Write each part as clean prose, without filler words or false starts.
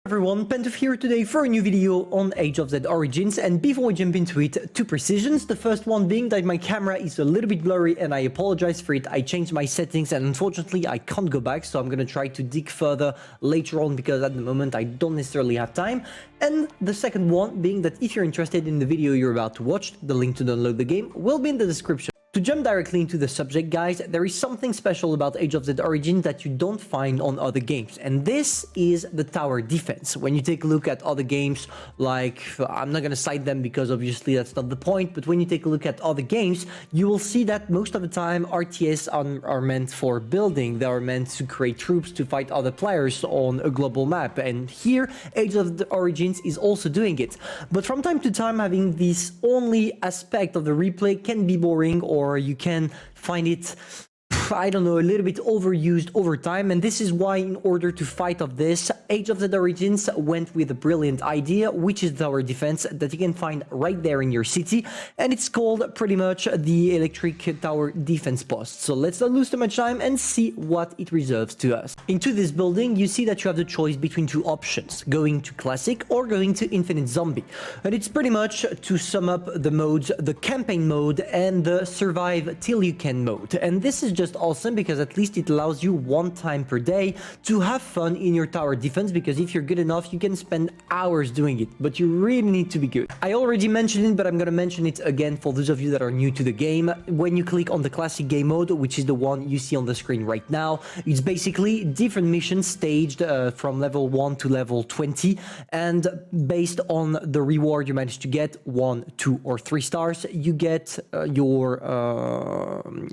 Everyone, Pantoufleee here today for a new video on Age of Z Origins, and before we jump into it, two precisions. The first one being that my camera is a little bit blurry and I apologize for it. I changed my settings and unfortunately I can't go back, so I'm gonna try to dig further later on because at the moment I don't necessarily have time. And the second one being that if you're interested in the video you're about to watch, the link to download the game will be in the description. To jump directly into the subject, guys, there is something special about Age of Z Origins that you don't find on other games, and this is the tower defense. When you take a look at other games, like, I'm not going to cite them because obviously that's not the point, but when you take a look at other games, you will see that most of the time RTS are meant for building. They are meant to create troops to fight other players on a global map, and here Age of Z Origins is also doing it. But from time to time, having this only aspect of the replay can be boring, or you can find it, I don't know, a little bit overused over time. And this is why, in order to fight off this, Age of Z Origins went with a brilliant idea, which is tower defense, that you can find right there in your city, and it's called pretty much the electric tower defense post. So let's not lose too much time and see what it reserves to us. Into this building, you see that you have the choice between two options: going to classic or going to infinite zombie. And it's pretty much, to sum up the modes, the campaign mode and the survive till you can mode. And this is just awesome because at least it allows you one time per day to have fun in your tower defense, because if you're good enough you can spend hours doing it, but you really need to be good. I already mentioned it, but I'm gonna mention it again for those of you that are new to the game. When you click on the classic game mode, which is the one you see on the screen right now, it's basically different missions staged from level 1 to level 20, and based on the reward you manage to get, 1, 2 or 3 stars, you get your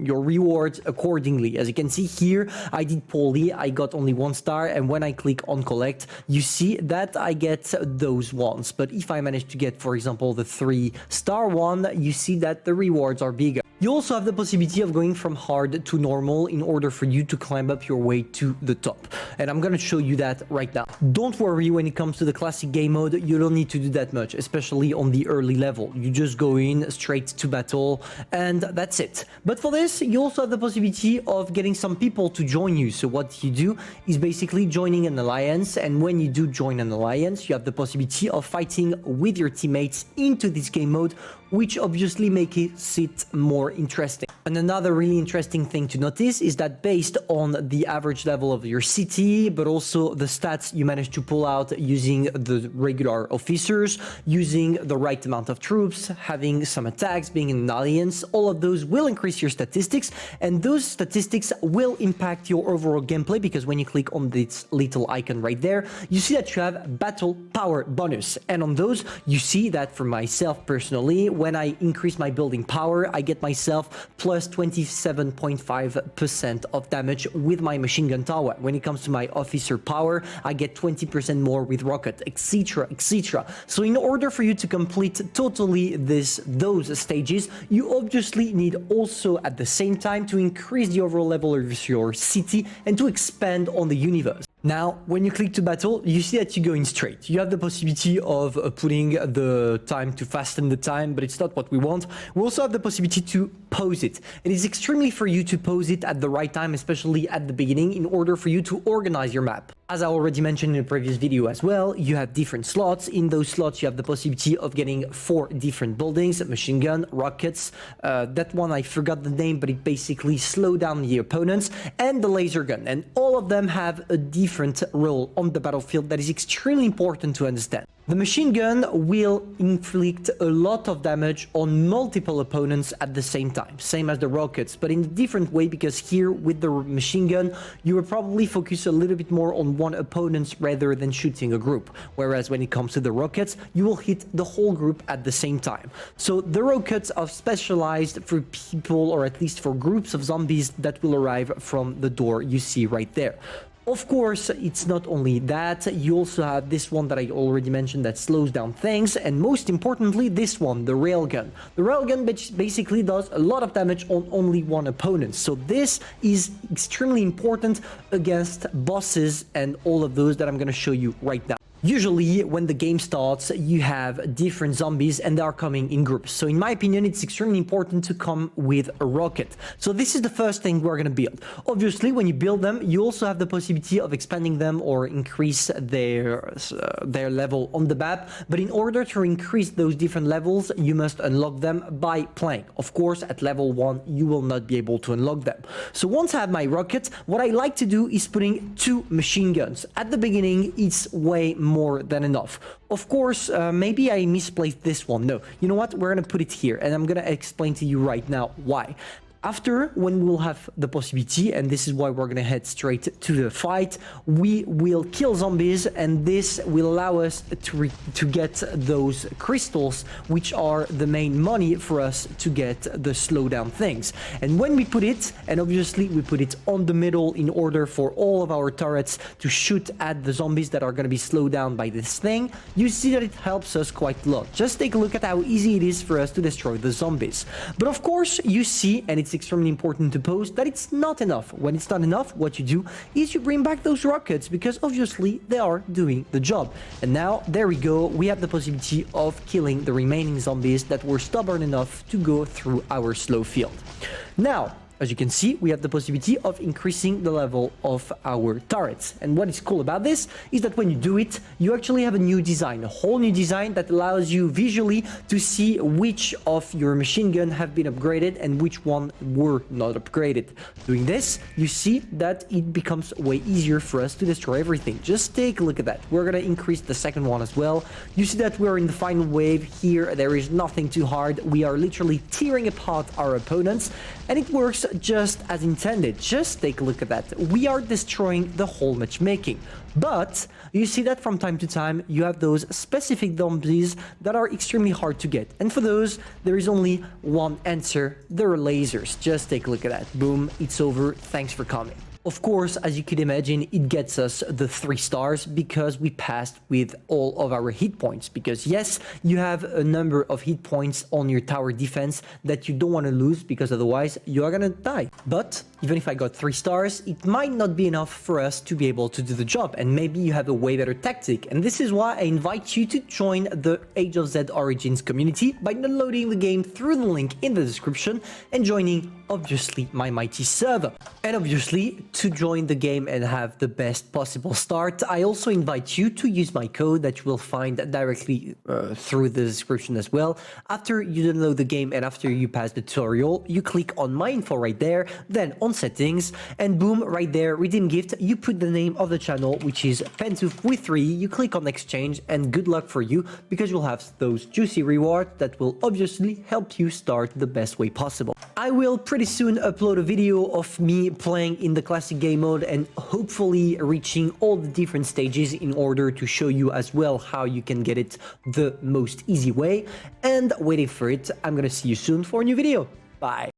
rewards accordingly. As you can see here, I did poorly, I got only 1 star, and when I click on collect, you see that I get those ones. But if I manage to get, for example, the 3-star one, you see that the rewards are bigger. You also have the possibility of going from hard to normal in order for you to climb up your way to the top. And I'm gonna show you that right now. Don't worry, when it comes to the classic game mode, you don't need to do that much, especially on the early level. You just go in straight to battle and that's it. But for this, you also have the possibility of getting some people to join you. So what you do is basically joining an alliance, and when you do join an alliance, you have the possibility of fighting with your teammates into this game mode, which obviously makes it more interesting. And another really interesting thing to notice is that based on the average level of your city, but also the stats you manage to pull out using the regular officers, using the right amount of troops, having some attacks, being in an alliance, all of those will increase your statistics, and those statistics will impact your overall gameplay, because when you click on this little icon right there, you see that you have battle power bonus. And on those, you see that for myself personally, when I increase my building power, I get myself plus 27.5% of damage with my machine gun tower. When it comes to my officer power, I get 20% more with rocket, etc, etc. So in order for you to complete totally those stages, you obviously need also at the same time to increase the overall level of your city and to expand on the universe. Now, when you click to battle, you see that you go in straight. You have the possibility of putting the time to fasten the time, but it's not what we want. We also have the possibility to pause it. It is extremely for you to pause it at the right time, especially at the beginning, in order for you to organize your map. As I already mentioned in a previous video as well, you have different slots. In those slots, you have the possibility of getting 4 different buildings: machine gun, rockets, that one I forgot the name, but it basically slows down the opponents, and the laser gun. And all of them have a different role on the battlefield that is extremely important to understand. The machine gun will inflict a lot of damage on multiple opponents at the same time, same as the rockets, but in a different way, because here with the machine gun, you will probably focus a little bit more on one opponent rather than shooting a group. Whereas when it comes to the rockets, you will hit the whole group at the same time. So the rockets are specialized for people, or at least for groups of zombies that will arrive from the door you see right there. Of course, it's not only that, you also have this one that I already mentioned that slows down things, and most importantly, this one, the railgun. The railgun basically does a lot of damage on only one opponent, so this is extremely important against bosses and all of those that I'm going to show you right now. Usually, when the game starts, you have different zombies and they are coming in groups. So in my opinion, it's extremely important to come with a rocket. So this is the first thing we're going to build. Obviously, when you build them, you also have the possibility of expanding them or increase their level on the map. But in order to increase those different levels, you must unlock them by playing. Of course, at level 1, you will not be able to unlock them. So once I have my rocket, what I like to do is putting 2 machine guns. At the beginning, it's way more than enough. Of course, maybe I misplaced this one. No, you know what? We're gonna put it here, and I'm gonna explain to you right now why. After, when we'll have the possibility, and this is why we're gonna head straight to the fight, we will kill zombies, and this will allow us to get those crystals, which are the main money for us to get the slowdown things. And when we put it, and obviously we put it on the middle in order for all of our turrets to shoot at the zombies that are gonna be slowed down by this thing, you see that it helps us quite a lot. Just take a look at how easy it is for us to destroy the zombies. But of course, you see, and it's extremely important to post, that it's not enough. When it's not enough, what you do is you bring back those rockets, because obviously they are doing the job. And now, there we go, we have the possibility of killing the remaining zombies that were stubborn enough to go through our slow field. Now, as you can see, we have the possibility of increasing the level of our turrets. And what is cool about this is that when you do it, you actually have a new design, a whole new design that allows you visually to see which of your machine gun have been upgraded and which one were not upgraded. Doing this, you see that it becomes way easier for us to destroy everything. Just take a look at that. We're gonna increase the second one as well. You see that we're in the final wave here. There is nothing too hard. We are literally tearing apart our opponents, and it works just as intended. Just take a look at that. We are destroying the whole matchmaking. But you see that from time to time, you have those specific zombies that are extremely hard to get. And for those, there is only one answer. They're lasers. Just take a look at that. Boom, it's over. Thanks for coming. Of course, as you could imagine, it gets us the 3 stars because we passed with all of our hit points. Because yes, you have a number of hit points on your tower defense that you don't want to lose, because otherwise you are gonna die. But even if I got 3 stars, it might not be enough for us to be able to do the job. And maybe you have a way better tactic. And this is why I invite you to join the Age of Z Origins community by downloading the game through the link in the description and joining, obviously, my mighty server. And obviously, to join the game and have the best possible start, I also invite you to use my code that you will find directly through the description as well. After you download the game and after you pass the tutorial, you click on my info right there, then on settings, and boom, right there, redeem gift, you put the name of the channel, which is Pantoufleee 3, you click on exchange, and good luck for you, because you'll have those juicy rewards that will obviously help you start the best way possible. I will pretty soon upload a video of me playing in the classic game mode and hopefully reaching all the different stages in order to show you as well how you can get it the most easy way. And waiting for it, I'm gonna see you soon for a new video. Bye.